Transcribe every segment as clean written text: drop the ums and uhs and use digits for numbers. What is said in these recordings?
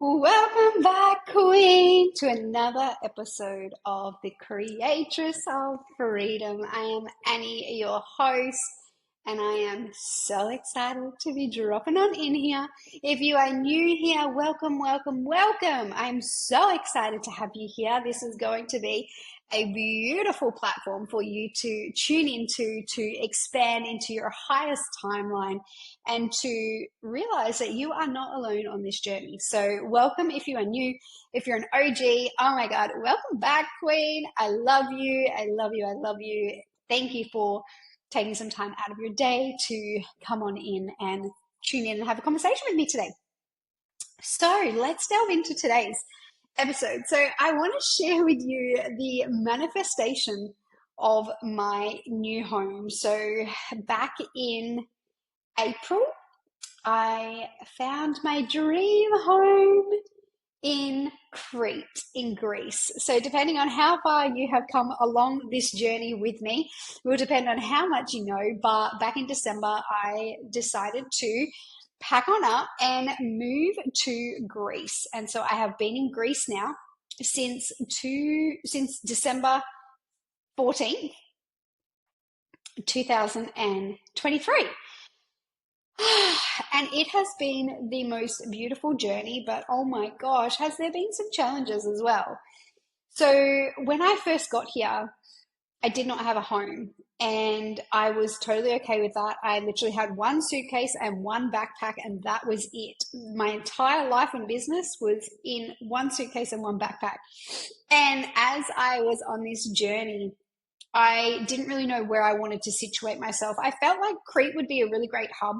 Welcome back, Queen, to another episode of The Creatress of Freedom. I am Annie, your host, and I am so excited to be dropping on in here. If you are new here, welcome, welcome, welcome. I'm so excited to have you here. This is going to be a beautiful platform for you to tune into, to expand into your highest timeline and to realize that you are not alone on this journey. So welcome if you are new. If you're an OG, oh my God, welcome back, Queen. I love you. I love you. I love you. Thank you for taking some time out of your day to come on in and tune in and have a conversation with me today. So let's delve into today's episode. So I want to share with you the manifestation of my new home. So back in April, I found my dream home in Crete, in Greece. So depending on how far you have come along this journey with me, will depend on how much you know. But back in December, I decided to pack on up and move to Greece. And so I have been in Greece now since December 14th, 2023. And it has been the most beautiful journey, but oh my gosh, has there been some challenges as well. So when I first got here, I did not have a home, and I was totally okay with that. I literally had one suitcase and one backpack, and that was it. My entire life and business was in one suitcase and one backpack. And as I was on this journey, I didn't really know where I wanted to situate myself. I felt like Crete would be a really great hub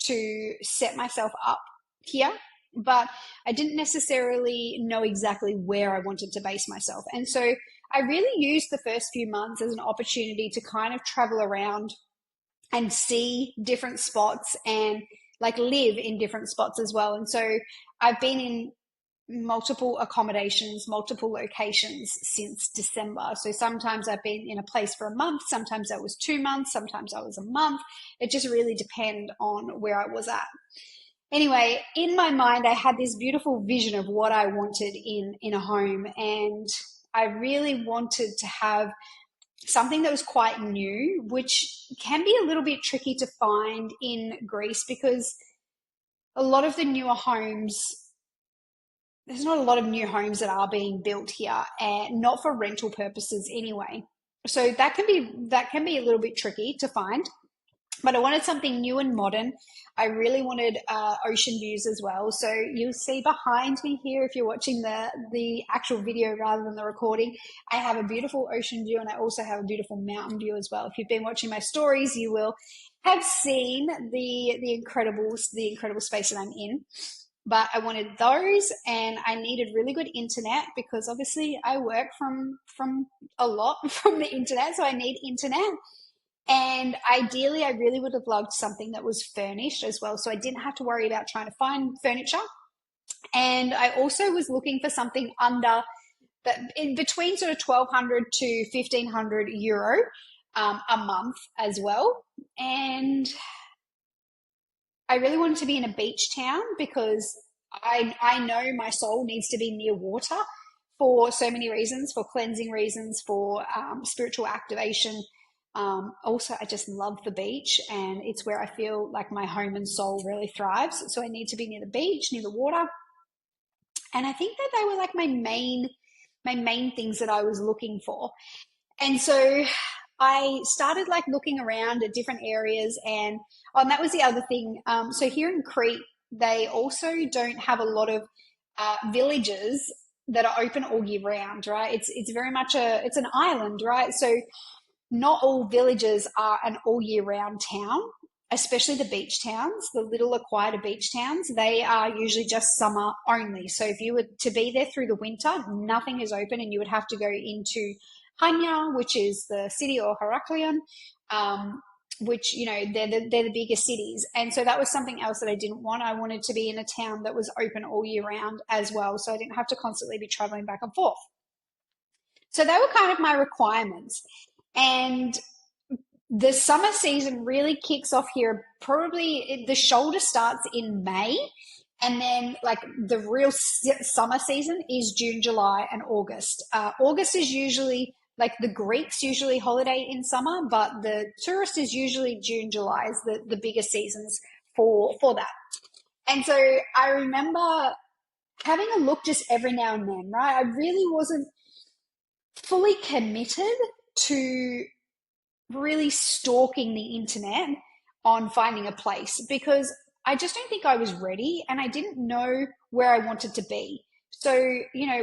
to set myself up here, but I didn't necessarily know exactly where I wanted to base myself. And so I really used the first few months as an opportunity to kind of travel around and see different spots and like live in different spots as well. And so I've been in multiple accommodations, multiple locations since December. So sometimes I've been in a place for a month, sometimes that was 2 months, sometimes that was a month. It just really depended on where I was at. Anyway, in my mind, I had this beautiful vision of what I wanted in a home, and I really wanted to have something that was quite new, which can be a little bit tricky to find in Greece because a lot of the newer homes, there's not a lot of new homes that are being built here, and not for rental purposes anyway. So that can be a little bit tricky to find. But I wanted something new and modern. I really wanted ocean views as well. So you'll see behind me here, if you're watching the actual video rather than the recording, I have a beautiful ocean view, and I also have a beautiful mountain view as well. If you've been watching my stories, you will have seen the incredible space that I'm in. But I wanted those, and I needed really good internet because obviously I work from a lot from the internet, so I need internet. And ideally, I really would have loved something that was furnished as well, so I didn't have to worry about trying to find furniture. And I also was looking for something under that, in between sort of 1,200 to 1,500 euro a month as well. And I really wanted to be in a beach town because I know my soul needs to be near water for so many reasons, for cleansing reasons, for spiritual activation. Also, I just love the beach, and it's where I feel like my home and soul really thrives. So I need to be near the beach, near the water. And I think that they were like my main things that I was looking for. And so I started like looking around at different areas, and that was the other thing. So here in Crete, they also don't have a lot of villages that are open all year round, right? It's very much it's an island, right? So not all villages are an all year round town, especially the beach towns, the little quieter beach towns. They are usually just summer only. So if you were to be there through the winter, nothing is open, and you would have to go into Hania, which is the city, or Heraklion, which, you know, they're the biggest cities. And so that was something else that I didn't want. I wanted to be in a town that was open all year round as well, so I didn't have to constantly be traveling back and forth. So they were kind of my requirements. And the summer season really kicks off here. Probably the shoulder starts in May, And then like the real summer season is June, July, and August. August is usually like the Greeks usually holiday in summer, but the tourist is usually June, July is the biggest seasons for that. And so I remember having a look just every now and then, right? I really wasn't fully committed to really stalking the internet on finding a place because I just don't think I was ready and I didn't know where I wanted to be. So,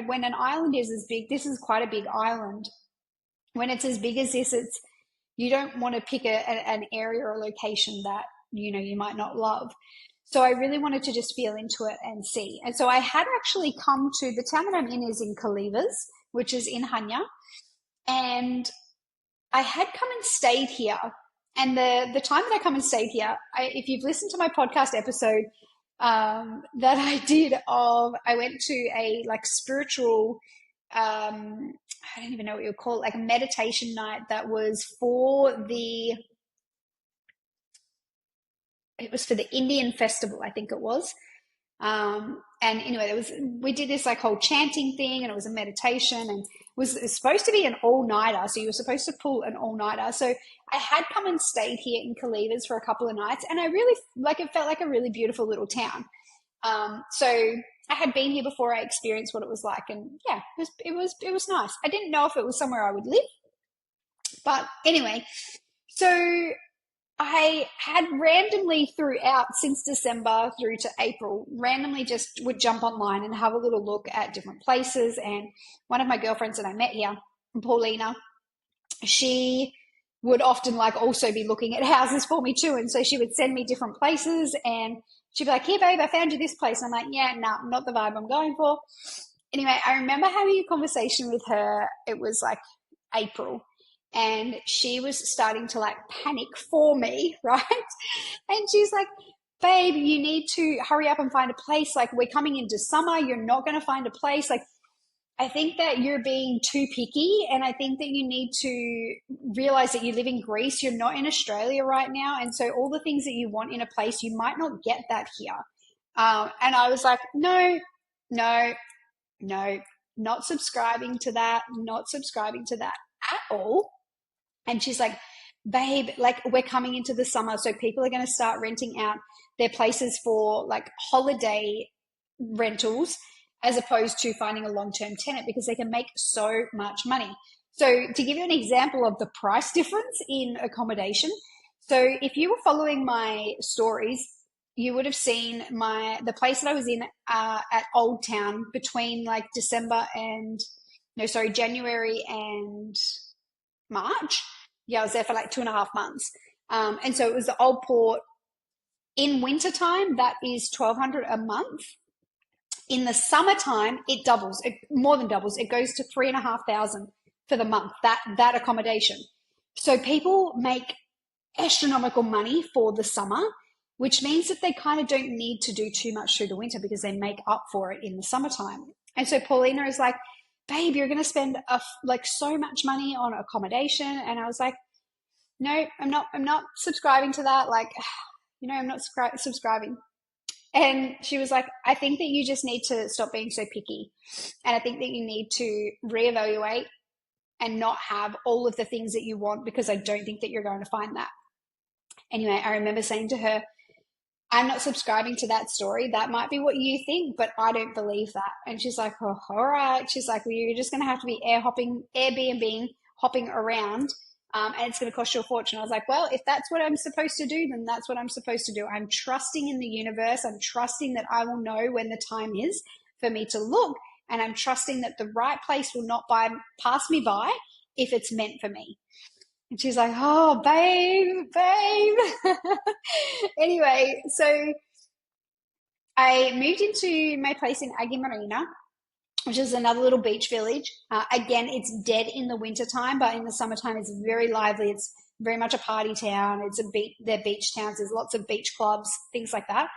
when an island is as big, this is quite a big island. When it's as big as this, you don't want to pick an area or location that, you might not love. So I really wanted to just feel into it and see. And so I had actually come to the town that I'm in is in Kalivas, which is in Hanya. And I had come and stayed here. And the time that I come and stayed here, if you've listened to my podcast episode that I did I went to a like spiritual, I don't even know what you would call it, like a meditation night that was it was for the Indian festival, I think it was. And anyway, we did this like whole chanting thing and it was a meditation and it was supposed to be an all-nighter. So you were supposed to pull an all-nighter. So I had come and stayed here in Kalivas for a couple of nights and I really it felt like a really beautiful little town. So I had been here before. I experienced what it was like and yeah, it was nice. I didn't know if it was somewhere I would live, but anyway, so I had randomly throughout since December through to April, randomly just would jump online and have a little look at different places. And one of my girlfriends that I met here, Paulina, she would often like also be looking at houses for me too. And so she would send me different places and she'd be like, here, babe, I found you this place. And I'm like, yeah, no, not the vibe I'm going for. Anyway, I remember having a conversation with her. It was like April. And she was starting to like panic for me, right? And she's like, babe, you need to hurry up and find a place. Like, we're coming into summer. You're not going to find a place. Like, I think that you're being too picky. And I think that you need to realize that you live in Greece. You're not in Australia right now. And so all the things that you want in a place, you might not get that here. And I was like, no, not subscribing to that, at all. And she's like, babe, like we're coming into the summer. So people are going to start renting out their places for like holiday rentals as opposed to finding a long-term tenant because they can make so much money. So to give you an example of the price difference in accommodation. So if you were following my stories, you would have seen the place that I was in at Old Town between like January and March. Yeah, I was there for like 2.5 months. And so it was the Old Port. In wintertime, that is $1,200 a month. In the summertime, it doubles, it more than doubles. It goes to $3,500 for the month, that accommodation. So people make astronomical money for the summer, which means that they kind of don't need to do too much through the winter because they make up for it in the summertime. And so Paulina is like, babe, you're going to spend like so much money on accommodation. And I was like, no, I'm not subscribing to that. Like, I'm not subscribing. And she was like, I think that you just need to stop being so picky. And I think that you need to reevaluate and not have all of the things that you want because I don't think that you're going to find that. Anyway, I remember saying to her, I'm not subscribing to that story. That might be what you think, but I don't believe that. And she's like, oh, all right. She's like, well, you're just going to have to be Airbnb hopping around. And it's going to cost you a fortune. I was like, well, if that's what I'm supposed to do, then that's what I'm supposed to do. I'm trusting in the universe. I'm trusting that I will know when the time is for me to look. And I'm trusting that the right place will not pass me by if it's meant for me. And she's like, oh, babe. Anyway, so I moved into my place in Aggie Marina, which is another little beach village. Again, it's dead in the wintertime, but in the summertime, it's very lively. It's very much a party town. They're beach towns. There's lots of beach clubs, things like that.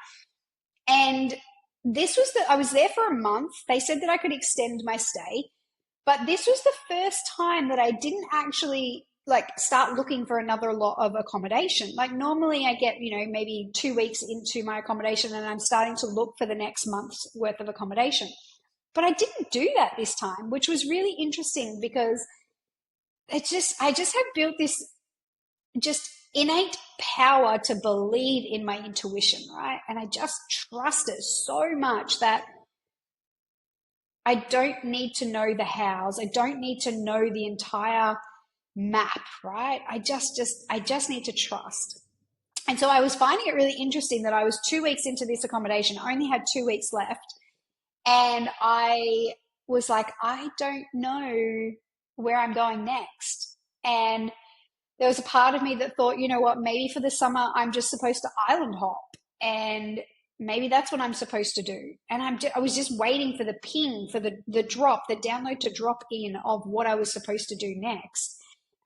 And I was there for a month. They said that I could extend my stay, but this was the first time that I didn't actually like start looking for another lot of accommodation. Like normally I get, maybe 2 weeks into my accommodation and I'm starting to look for the next month's worth of accommodation. But I didn't do that this time, which was really interesting because I just have built this just innate power to believe in my intuition, right? And I just trust it so much that I don't need to know the hows. I don't need to know the entire map, right? I just need to trust. And so I was finding it really interesting that I was 2 weeks into this accommodation. I only had 2 weeks left. And I was like, I don't know where I'm going next. And there was a part of me that thought, you know what, maybe for the summer, I'm just supposed to island hop. And maybe that's what I'm supposed to do. And I was just waiting for the ping, for the drop, the download to drop in of what I was supposed to do next.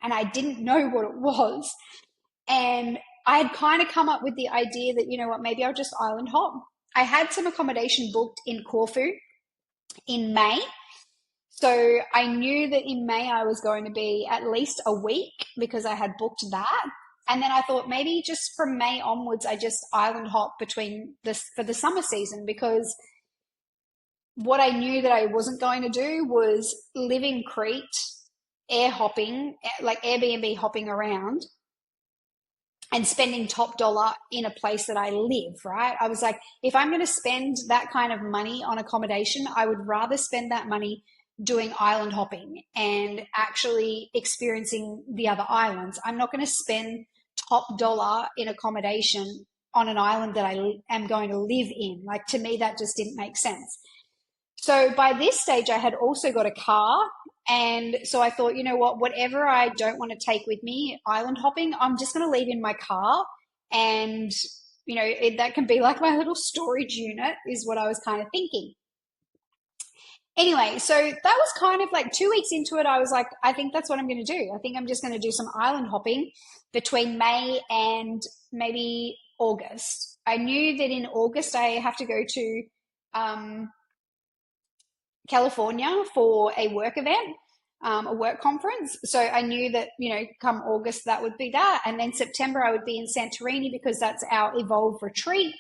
And I didn't know what it was. And I had kind of come up with the idea that, you know what, maybe I'll just island hop. I had some accommodation booked in Corfu in May. So I knew that in May I was going to be at least a week because I had booked that. And then I thought maybe just from May onwards, I just island hop between this for the summer season, because what I knew that I wasn't going to do was live in Crete, air hopping, like Airbnb hopping around and spending top dollar in a place that I live, right? I was like, if I'm going to spend that kind of money on accommodation, I would rather spend that money doing island hopping and actually experiencing the other islands. I'm not going to spend top dollar in accommodation on an island that I am going to live in. Like, to me, that just didn't make sense. So by this stage, I had also got a car. And so I thought, you know what, whatever I don't want to take with me, island hopping, I'm just going to leave in my car. And, that can be like my little storage unit, is what I was kind of thinking. Anyway, so that was kind of like 2 weeks into it. I was like, I think that's what I'm going to do. I think I'm just going to do some island hopping between May and maybe August. I knew that in August I have to go to California for a work event, a work conference. So I knew that, come August, that would be that. And then September, I would be in Santorini because that's our Evolve retreat,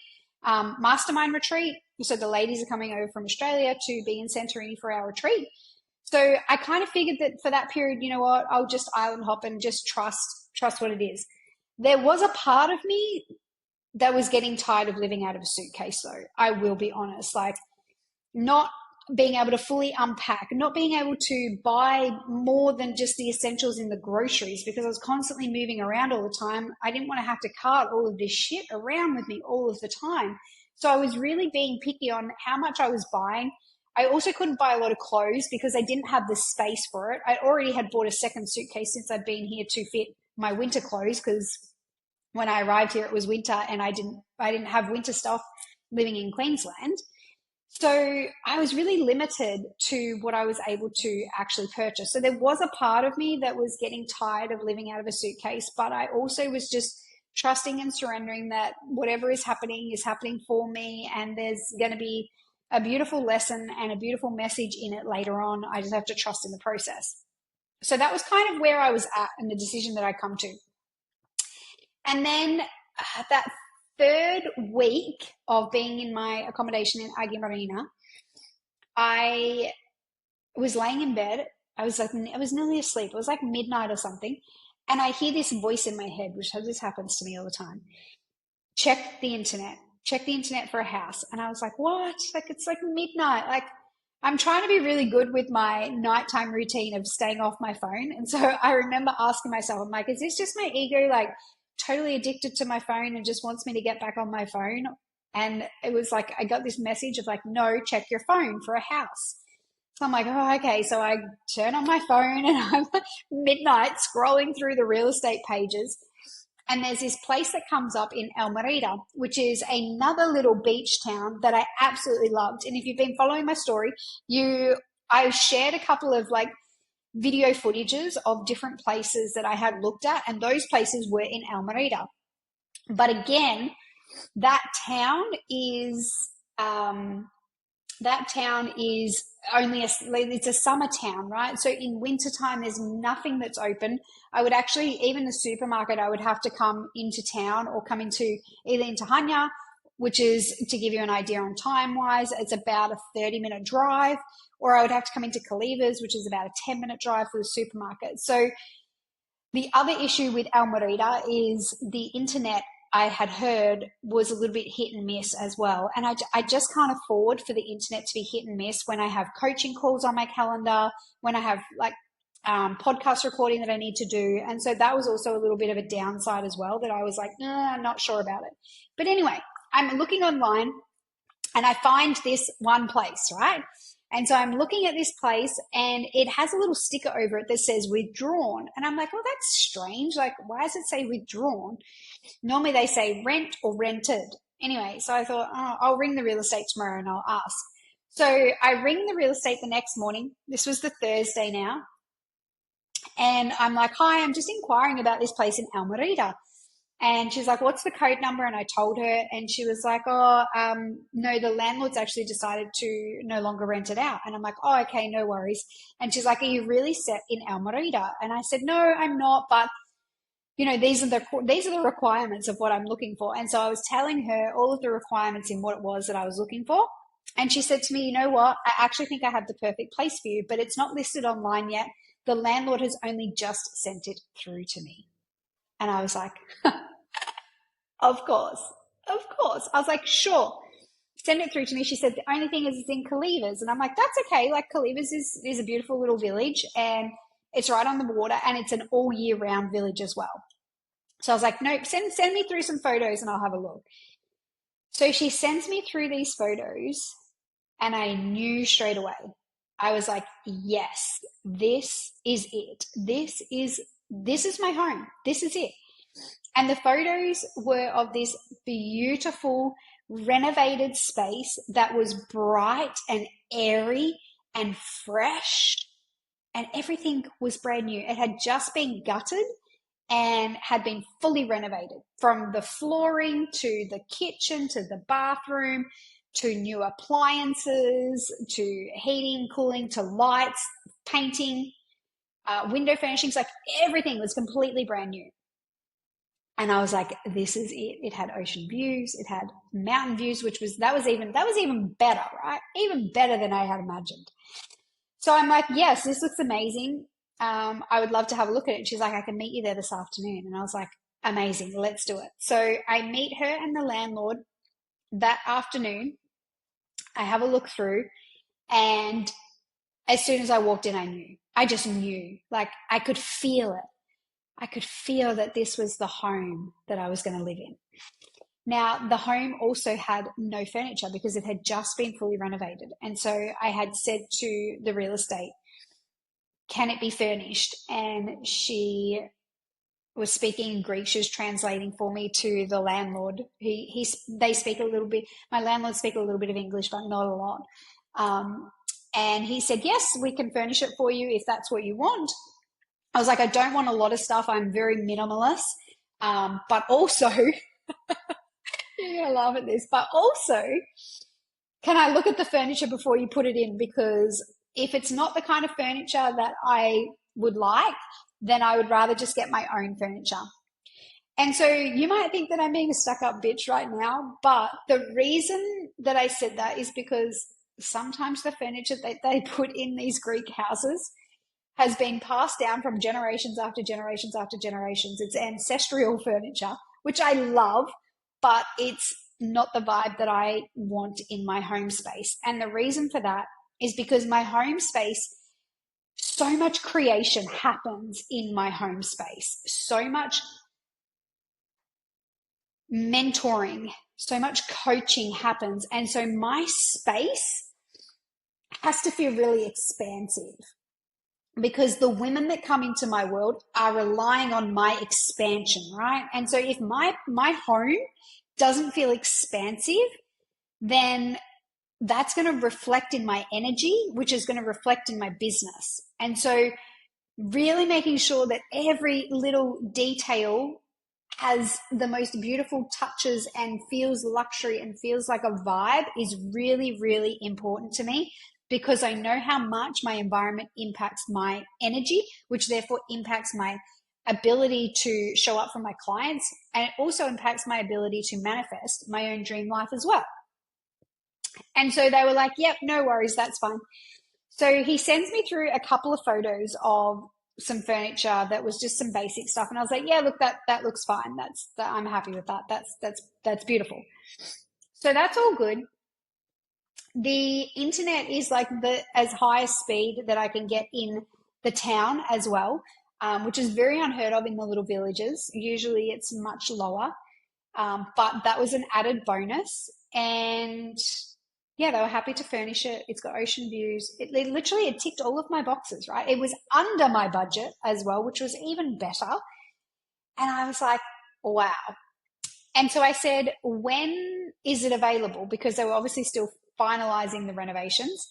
mastermind retreat. So the ladies are coming over from Australia to be in Santorini for our retreat. So I kind of figured that for that period, you know what, I'll just island hop and just trust what it is. There was a part of me that was getting tired of living out of a suitcase, though. I will be honest, like not being able to fully unpack, not being able to buy more than just the essentials in the groceries because I was constantly moving around all the time. I didn't want to have to cart all of this shit around with me all of the time. So I was really being picky on how much I was buying. I also couldn't buy a lot of clothes because I didn't have the space for it. I already had bought a second suitcase since I'd been here to fit my winter clothes, because when I arrived here it was winter and I didn't have winter stuff living in Queensland. So I was really limited to what I was able to actually purchase. So there was a part of me that was getting tired of living out of a suitcase, but I also was just trusting and surrendering that whatever is happening for me, and there's going to be a beautiful lesson and a beautiful message in it later on. I just have to trust in the process. So that was kind of where I was at and the decision that I come to. And then that third week of being in my accommodation in Agua Marina, I was laying in bed. I was nearly asleep. It was like midnight or something. And I hear this voice in my head, which this happens to me all the time. Check the internet for a house. And I was like, what? Like, it's like midnight. Like, I'm trying to be really good with my nighttime routine of staying off my phone. And so I remember asking myself, I'm like, is this just my ego, like totally addicted to my phone and just wants me to get back on my phone? And it was like, I got this message of like, no, check your phone for a house. So I'm like, oh, okay. So I turn on my phone and I'm midnight scrolling through the real estate pages. And there's this place that comes up in Almerida, which is another little beach town that I absolutely loved. And if you've been following my story, I shared a couple of like video footages of different places that I had looked at, and those places were in Almerida. But again, that town is that town is only it's a summer town, right? So in wintertime, there's nothing that's open. I would actually, even the supermarket, I would have to come into town or come into either into Hanya, which is, to give you an idea on time wise, it's about a 30-minute drive, or I would have to come into Calivas, which is about a 10-minute drive for the supermarket. So the other issue with Almerida is the internet, I had heard, was a little bit hit and miss as well. And I just can't afford for the internet to be hit and miss when I have coaching calls on my calendar, when I have like podcast recording that I need to do. And so that was also a little bit of a downside as well, that I was like, I'm not sure about it. But anyway, I'm looking online and I find this one place, right? And so I'm looking at this place and it has a little sticker over it that says withdrawn. And I'm like, oh, that's strange. Like, why does it say withdrawn? Normally they say rent or rented. Anyway, so I thought, I'll ring the real estate tomorrow and I'll ask. So I ring the real estate the next morning. This was the Thursday now. And I'm like, hi, I'm just inquiring about this place in Almerida. And she's like, what's the code number? And I told her, and she was like, no, the landlord's actually decided to no longer rent it out. And I'm like, oh, okay, no worries. And she's like, are you really set in Almerida? And I said, no, I'm not, but these are the requirements of what I'm looking for. And so I was telling her all of the requirements in what it was that I was looking for. And she said to me, you know what? I actually think I have the perfect place for you, but it's not listed online yet. The landlord has only just sent it through to me. And I was like, of course. I was like, sure, send it through to me. She said, the only thing is it's in Calivas. And I'm like, that's okay. Like, Calivas is a beautiful little village and it's right on the water and it's an all year round village as well. So I was like, nope, send me through some photos and I'll have a look. So she sends me through these photos and I knew straight away. I was like, yes, this is it. This is my home. This is it. And the photos were of this beautiful renovated space that was bright and airy and fresh, and everything was brand new. It had just been gutted and had been fully renovated, from the flooring to the kitchen to the bathroom to new appliances to heating, cooling to lights, painting, window furnishings. Like, everything was completely brand new. And I was like, this is it. It had ocean views. It had mountain views, that was even better, right? Even better than I had imagined. So I'm like, yes, this looks amazing. I would love to have a look at it. And she's like, I can meet you there this afternoon. And I was like, amazing. Let's do it. So I meet her and the landlord that afternoon. I have a look through, and as soon as I walked in, I just knew, like, I could feel it. I could feel that this was the home that I was going to live in. Now, the home also had no furniture because it had just been fully renovated. And so I had said to the real estate, can it be furnished? And she was speaking in Greek. She was translating for me to the landlord. They speak a little bit. My landlords speak a little bit of English, but not a lot. And he said, yes, we can furnish it for you if that's what you want. I was like, I don't want a lot of stuff. I'm very minimalist. But also, you're going to laugh at this, but also, can I look at the furniture before you put it in? Because if it's not the kind of furniture that I would like, then I would rather just get my own furniture. And so you might think that I'm being a stuck-up bitch right now, but the reason that I said that is because sometimes the furniture that they put in these Greek houses has been passed down from generations after generations after generations. It's ancestral furniture, which I love, but it's not the vibe that I want in my home space. And the reason for that is because my home space, so much creation happens in my home space. So much mentoring, so much coaching happens. And so my space has to feel really expansive, because the women that come into my world are relying on my expansion, right? And so if my home doesn't feel expansive, then that's going to reflect in my energy, which is going to reflect in my business. And so really making sure that every little detail has the most beautiful touches and feels luxury and feels like a vibe is really, really important to me, because I know how much my environment impacts my energy, which therefore impacts my ability to show up for my clients. And it also impacts my ability to manifest my own dream life as well. And so they were like, yep, no worries, that's fine. So he sends me through a couple of photos of some furniture that was just some basic stuff, and I was like, yeah, look, that looks fine. I'm happy with that. That's beautiful. So that's all good. The internet is like the as highest speed that I can get in the town as well, which is very unheard of in the little villages. Usually it's much lower, but that was an added bonus. And yeah, they were happy to furnish it. It's got ocean views. It ticked all of my boxes, right? It was under my budget as well, which was even better. And I was like, wow. And so I said, when is it available? Because they were obviously still finalizing the renovations.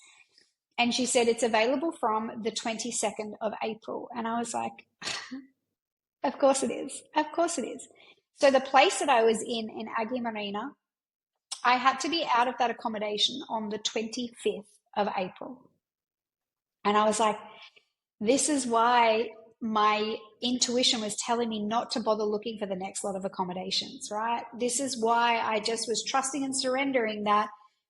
And she said, it's available from the 22nd of April. And I was like, of course it is. Of course it is. So the place that I was in Aggie Marina, I had to be out of that accommodation on the 25th of April. And I was like, this is why my intuition was telling me not to bother looking for the next lot of accommodations, right? This is why I just was trusting and surrendering that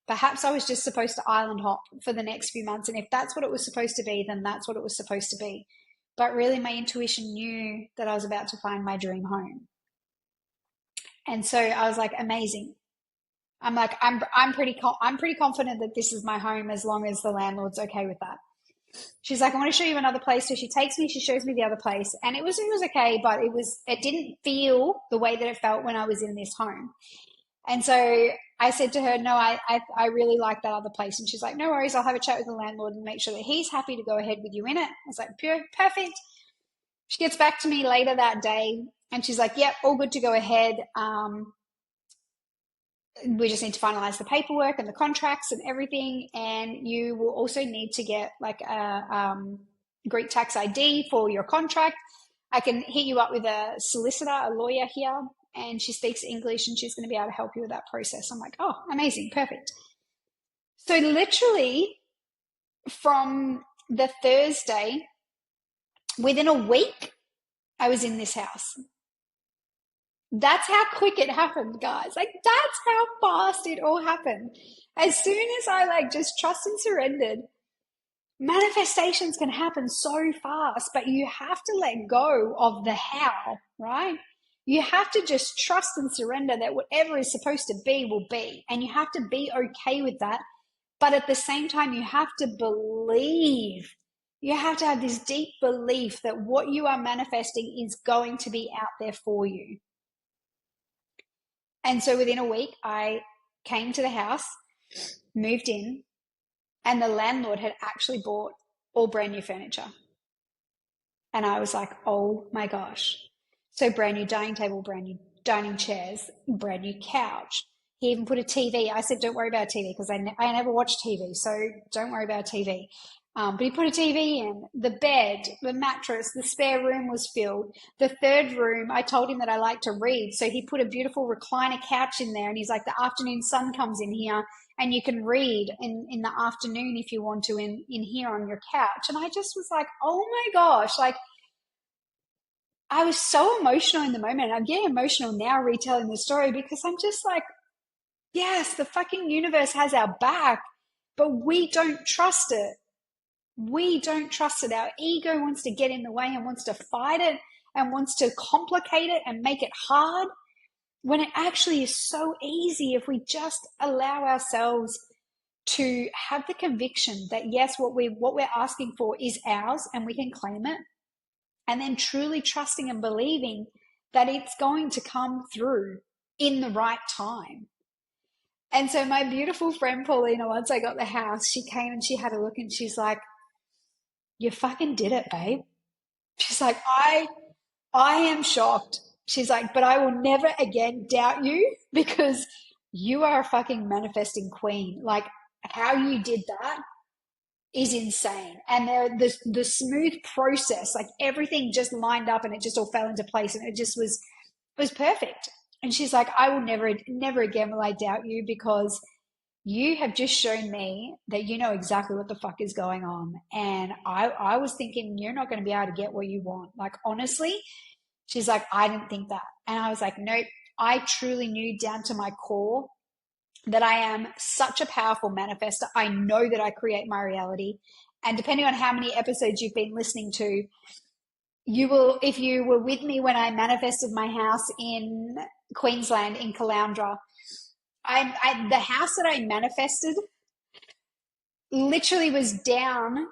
perhaps I was just supposed to island hop for the next few months. And if that's what it was supposed to be, then that's what it was supposed to be. But really, my intuition knew that I was about to find my dream home. And so I was like, amazing. I'm like, I'm pretty confident that this is my home as long as the landlord's okay with that. She's like, I want to show you another place. So she takes me, she shows me the other place, and it was okay, but it didn't feel the way that it felt when I was in this home. And so I said to her, no, I really like that other place. And she's like, no worries, I'll have a chat with the landlord and make sure that he's happy to go ahead with you in it. I was like, perfect. She gets back to me later that day and she's like, yep, all good to go ahead. We just need to finalize the paperwork and the contracts and everything. And you will also need to get like a Greek tax ID for your contract. I can hit you up with a solicitor, a lawyer here, and she speaks English and she's going to be able to help you with that process. I'm like, oh, amazing, perfect. So literally from the Thursday, within a week, I was in this house. That's how quick it happened, guys. Like, that's how fast it all happened. As soon as I just trust and surrendered, manifestations can happen so fast, but you have to let go of the how, right? You have to just trust and surrender that whatever is supposed to be will be, and you have to be okay with that. But at the same time, you have to believe. You have to have this deep belief that what you are manifesting is going to be out there for you. And so within a week, I came to the house, moved in, and the landlord had actually bought all brand new furniture. And I was like, oh my gosh. So brand new dining table, brand new dining chairs, brand new couch. He even put a TV. I said, don't worry about TV because I never watch TV, so don't worry about TV. But he put a TV in, the bed, the mattress, the spare room was filled. The third room, I told him that I like to read, so he put a beautiful recliner couch in there, and he's like, the afternoon sun comes in here, and you can read in the afternoon if you want to in here on your couch. And I just was like, oh my gosh, I was so emotional in the moment. I'm getting emotional now retelling the story because I'm just like, yes, the fucking universe has our back, but we don't trust it. We don't trust it. Our ego wants to get in the way and wants to fight it and wants to complicate it and make it hard when it actually is so easy if we just allow ourselves to have the conviction that yes, what we're asking for is ours and we can claim it, and then truly trusting and believing that it's going to come through in the right time. And so my beautiful friend Paulina, once I got the house, she came and she had a look and she's like, you fucking did it, babe. She's like, I am shocked. She's like, but I will never again doubt you because you are a fucking manifesting queen. Like, how you did that is insane. And the smooth process, like everything just lined up and it just all fell into place. And it just was It was perfect. And she's like, I will never again will I doubt you, because you have just shown me that you know exactly what the fuck is going on. And I was thinking you're not going to be able to get what you want. Like, honestly, she's like, I didn't think that. And I was like, nope, I truly knew down to my core that I am such a powerful manifester. I know that I create my reality. And depending on how many episodes you've been listening to, you will, if you were with me when I manifested my house in Queensland, in Caloundra, the house that I manifested literally was down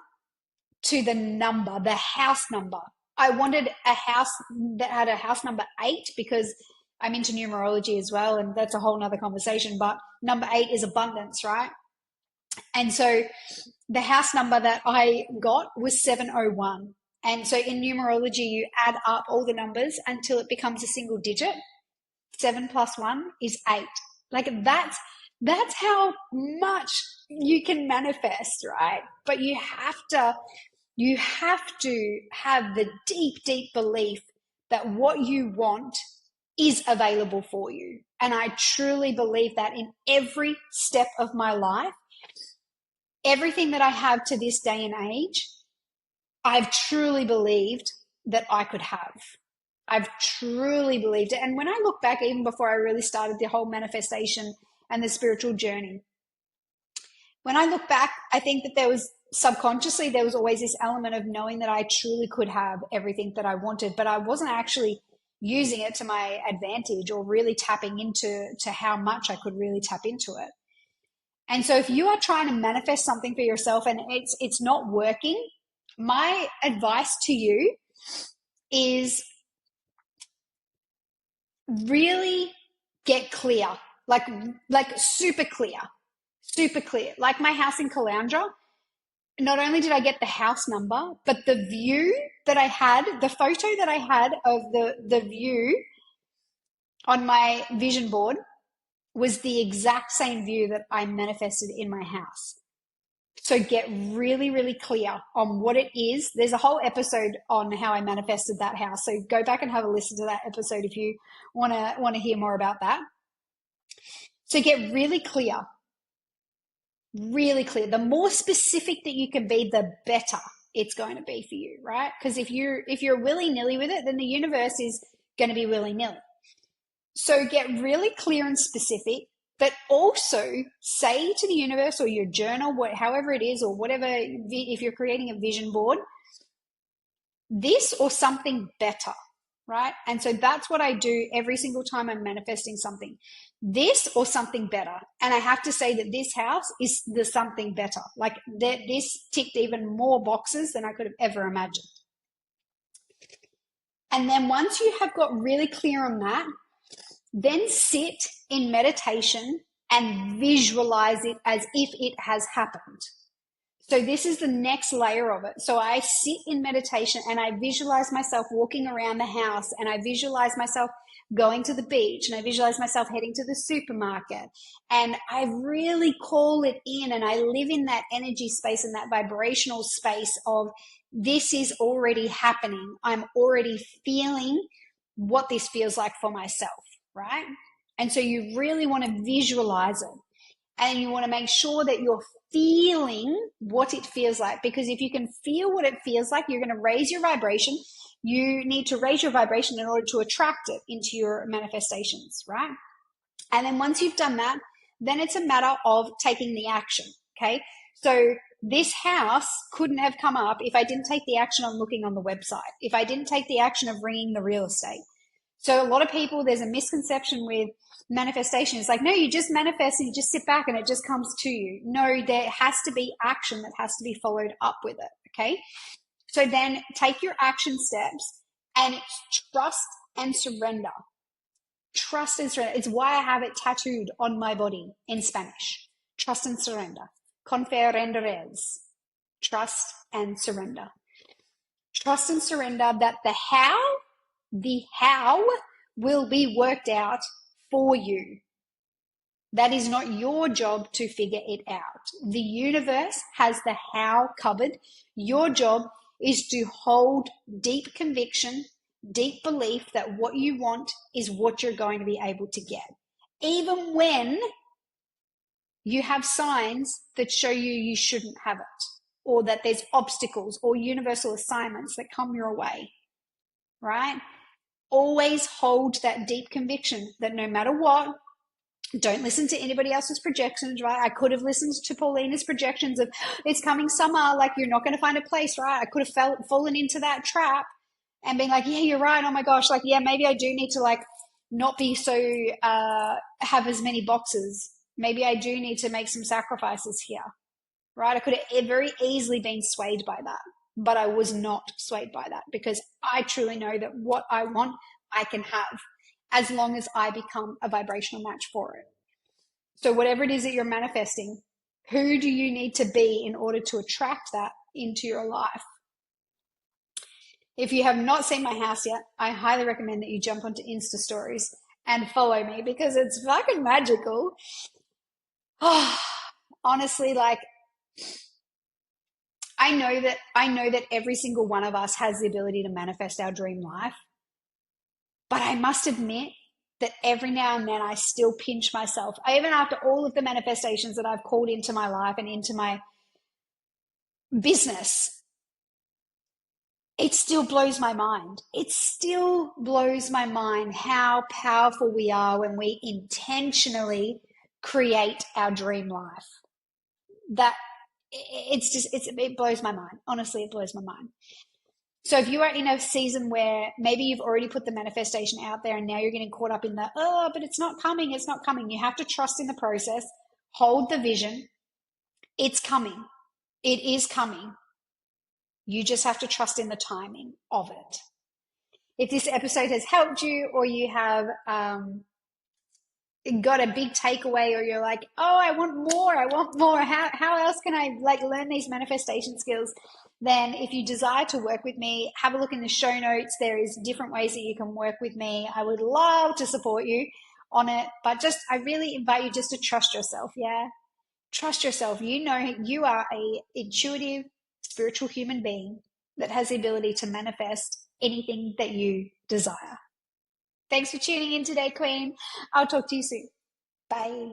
to the number, the house number. I wanted a house that had a house number 8 because I'm into numerology as well, and that's a whole nother conversation. But number 8 is abundance, right? And so the house number that I got was 701. And so in numerology, you add up all the numbers until it becomes a single digit. 7 plus 1 is 8. Like, that's how much you can manifest, right? But you have to have the deep, deep belief that what you want is available for you. And I truly believe that in every step of my life. Everything that I have to this day and age, I've truly believed that I could have. I've truly believed it. And when I look back, even before I really started the whole manifestation and the spiritual journey, when I look back, I think that there was subconsciously, there was always this element of knowing that I truly could have everything that I wanted, but I wasn't actually using it to my advantage or really tapping into how much I could really tap into it. And so if you are trying to manifest something for yourself and it's not working, my advice to you is really get clear, like super clear, super clear. Like my house in Caloundra, not only did I get the house number, but the view that I had, the photo that I had of the view on my vision board was the exact same view that I manifested in my house. So get really, really clear on what it is. There's a whole episode on how I manifested that house. So go back and have a listen to that episode if you want to hear more about that. So get really clear, really clear. The more specific that you can be, the better it's going to be for you, right? Because if you're willy-nilly with it, then the universe is going to be willy-nilly. So get really clear and specific, but also say to the universe or your journal, however it is, or whatever, if you're creating a vision board, this or something better, right? And so that's what I do every single time I'm manifesting something, this or something better. And I have to say that this house is the something better. Like this ticked even more boxes than I could have ever imagined. And then once you have got really clear on that, then sit in meditation and visualize it as if it has happened. So this is the next layer of it. So I sit in meditation and I visualize myself walking around the house, and I visualize myself going to the beach, and I visualize myself heading to the supermarket, and I really call it in, and I live in that energy space and that vibrational space of this is already happening. I'm already feeling what this feels like for myself. Right? And so you really want to visualize it, and you want to make sure that you're feeling what it feels like, because if you can feel what it feels like, you're going to raise your vibration. You need to raise your vibration in order to attract it into your manifestations, right? And then once you've done that, then it's a matter of taking the action, okay? So this house couldn't have come up if I didn't take the action on looking on the website, if I didn't take the action of ringing the real estate. So a lot of people, there's a misconception with manifestation. It's like, no, you just manifest and you just sit back and it just comes to you. No, there has to be action that has to be followed up with it, okay? So then take your action steps and trust and surrender. Trust and surrender. It's why I have it tattooed on my body in Spanish. Trust and surrender. Confiar renderes. Trust and surrender. Trust and surrender that the how will be worked out for you. That is not your job to figure it out. The universe has the how covered. Your job is to hold deep conviction, deep belief that what you want is what you're going to be able to get. Even when you have signs that show you shouldn't have it, or that there's obstacles or universal assignments that come your way, right? Always hold that deep conviction that no matter what, don't listen to anybody else's projections, right? I could have listened to Paulina's projections of it's coming summer, like you're not going to find a place, right? I could have fallen into that trap and been like, yeah, you're right. Oh my gosh, like, yeah, maybe I do need to like not be so have as many boxes. Maybe I do need to make some sacrifices here, right? I could have very easily been swayed by that, but I was not swayed by that because I truly know that what I want, I can have as long as I become a vibrational match for it. So whatever it is that you're manifesting, who do you need to be in order to attract that into your life? If you have not seen my house yet, I highly recommend that you jump onto Insta stories and follow me because it's fucking magical. Oh, honestly, like I know that every single one of us has the ability to manifest our dream life. But I must admit that every now and then I still pinch myself. Even after all of the manifestations that I've called into my life and into my business, it still blows my mind. It still blows my mind how powerful we are when we intentionally create our dream life. That it blows my mind. Honestly, it blows my mind. So if you are in a season where maybe you've already put the manifestation out there and now you're getting caught up in the, oh, but it's not coming, it's not coming. You have to trust in the process, hold the vision. It's coming. It is coming. You just have to trust in the timing of it. If this episode has helped you or you have got a big takeaway or you're like, oh, I want more. How else can I like learn these manifestation skills? Then if you desire to work with me, have a look in the show notes. There is different ways that you can work with me. I would love to support you on it, but I really invite you just to trust yourself. Yeah. Trust yourself. You know, you are a intuitive, spiritual human being that has the ability to manifest anything that you desire. Thanks for tuning in today, Queen. I'll talk to you soon. Bye.